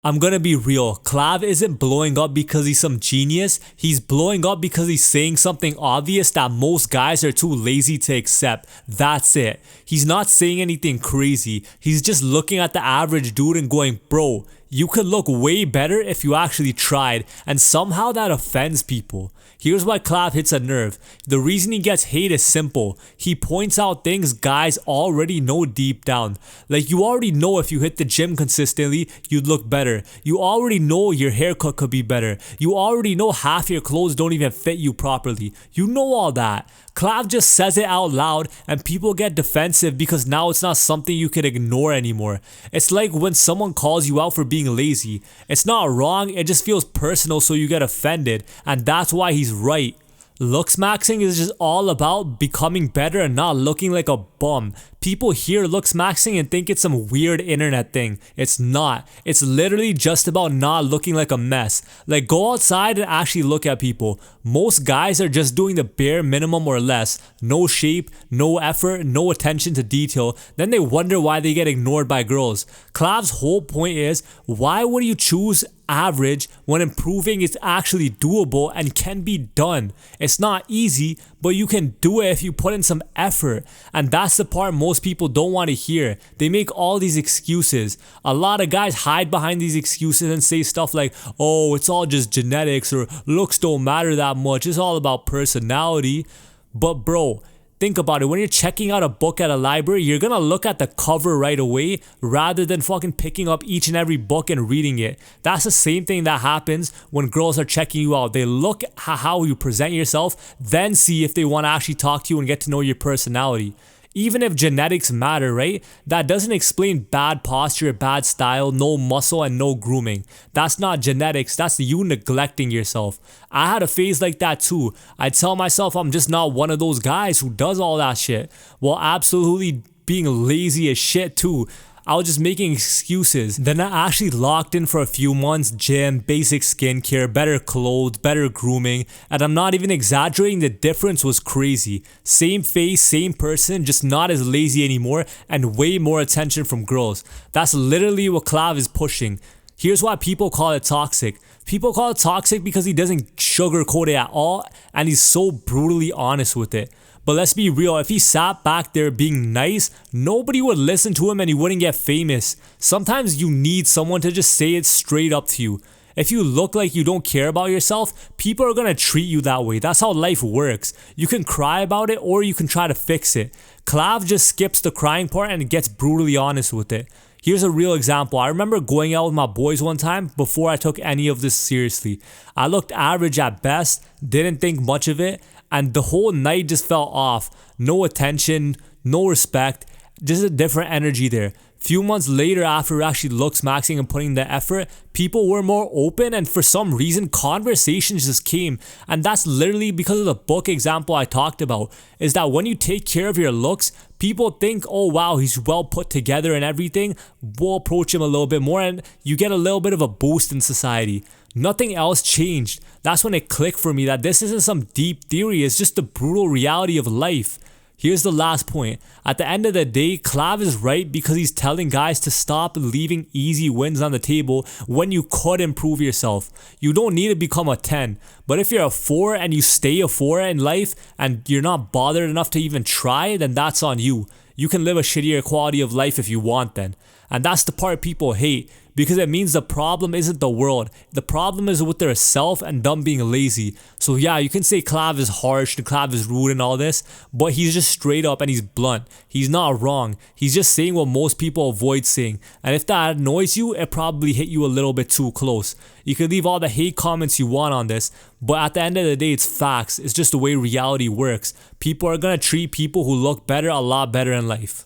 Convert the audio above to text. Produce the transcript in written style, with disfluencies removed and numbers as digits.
I'm gonna be real, CLAV isn't blowing up because he's some genius, he's blowing up because he's saying something obvious that most guys are too lazy to accept. That's it. He's not saying anything crazy, he's just looking at the average dude and going, bro, you could look way better if you actually tried, and somehow that offends people. Here's why CLAV hits a nerve. The reason he gets hate is simple. He points out things guys already know deep down. Like, you already know if you hit the gym consistently, you'd look better. You already know your haircut could be better. You already know half your clothes don't even fit you properly. You know all that. CLAV just says it out loud and people get defensive because now it's not something you can ignore anymore. It's like when someone calls you out for being lazy. It's not wrong, it just feels personal, so you get offended, and that's why he's right. Looksmaxing is just all about becoming better and not looking like a bum. People hear looksmaxing and think it's some weird internet thing. It's not. It's literally just about not looking like a mess. Like, go outside and actually look at people. Most guys are just doing the bare minimum or less. No shape, no effort, no attention to detail. Then they wonder why they get ignored by girls. CLAV's whole point is, why would you choose average when improving is actually doable and can be done? It's not easy, but you can do it if you put in some effort. And that's the part most people don't want to hear. They make all these excuses. A lot of guys hide behind these excuses and say stuff like, oh, it's all just genetics, or looks don't matter that much, it's all about personality. But bro, think about it. When you're checking out a book at a library, you're gonna look at the cover right away rather than fucking picking up each and every book and reading it. That's the same thing that happens when girls are checking you out. They look at how you present yourself, then see if they want to actually talk to you and get to know your personality. Even if genetics matter, right? That doesn't explain bad posture, bad style, no muscle, and no grooming. That's not genetics, that's you neglecting yourself. I had a phase like that too. I tell myself I'm just not one of those guys who does all that shit, while absolutely being lazy as shit too. I was just making excuses. Then I actually locked in for a few months, gym, basic skincare, better clothes, better grooming, and I'm not even exaggerating, the difference was crazy. Same face, same person, just not as lazy anymore and way more attention from girls. That's literally what CLAV is pushing. Here's why people call it toxic. People call it toxic because he doesn't sugarcoat it at all and he's so brutally honest with it. But let's be real, if he sat back there being nice, nobody would listen to him and he wouldn't get famous. Sometimes you need someone to just say it straight up to you. If you look like you don't care about yourself, people are gonna treat you that way. That's how life works. You can cry about it or you can try to fix it. CLAV just skips the crying part and gets brutally honest with it. Here's a real example. I remember going out with my boys one time before I took any of this seriously. I looked average at best, didn't think much of it, and the whole night just felt off. No attention, no respect, just a different energy there. Few months later, after actually looksmaxing and putting the effort, people were more open, and for some reason conversations just came. And that's literally because of the book example I talked about, is that when you take care of your looks, people think, oh wow, he's well put together and everything, we'll approach him a little bit more and you get a little bit of a boost in society. Nothing else changed. That's when it clicked for me that this isn't some deep theory, it's just the brutal reality of life. Here's the last point. At the end of the day, CLAV is right because he's telling guys to stop leaving easy wins on the table when you could improve yourself. You don't need to become a 10, but if you're a 4 and you stay a 4 in life and you're not bothered enough to even try, then that's on you. You can live a shittier quality of life if you want then. And that's the part people hate, because it means the problem isn't the world. The problem is with their self and them being lazy. So yeah, you can say CLAV is harsh and CLAV is rude and all this, but he's just straight up and he's blunt. He's not wrong. He's just saying what most people avoid saying. And if that annoys you, it probably hit you a little bit too close. You can leave all the hate comments you want on this, but at the end of the day, it's facts. It's just the way reality works. People are gonna treat people who look better a lot better in life.